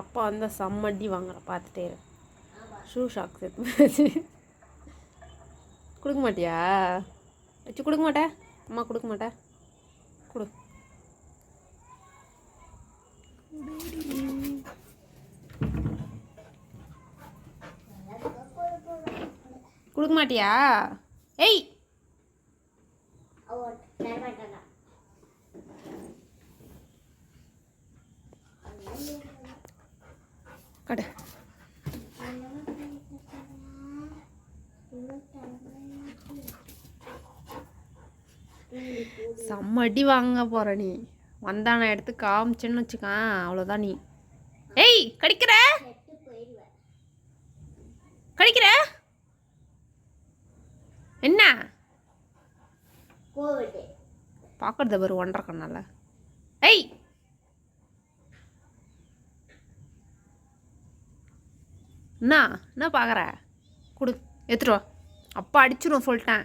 அப்பா வந்தால் செம்மடி வாங்குற பார்த்துட்டே ஷூ ஷாக் சேர்த்து கொடுக்க மாட்டியா வச்சு கொடுக்க மாட்டேன் அம்மா கொடுக்க மாட்டேன் கொடு கொடுக்க மாட்டியா ஏய் கடு செம்ம அடி வாங்க போற நீ வந்தா நான் எடுத்து காமிச்சேன்னு வச்சுக்கான் அவ்வளோதான் நீ ஏய் கடிக்கிற கடிக்கிற என்ன பார்க்கறத பாரு 1.5 கண்ணால ஏய் என்ன பார்க்குற கொடு எடுத்துட்டு வா அப்பா அடிச்சிடும் சொல்லிட்டேன்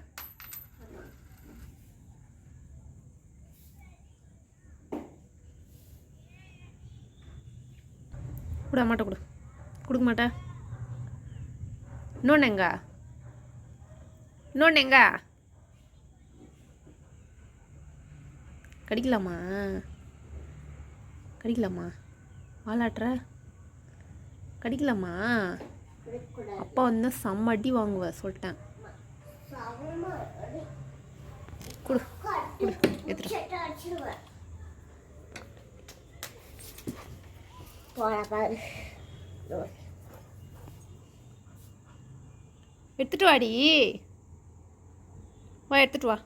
கொடு அம்மாட்ட கொடு கொடுக்க மாட்டேன் இன்னொன்று எங்க கடிக்கலாமா வாலாட்டுற கடிக்கலாமா அப்பா வந்து செம்ம அடி வாங்குவ சொல்லிட்டேன் கொடு எடுத்துட்டு வாடி வா எடுத்துட்டு வா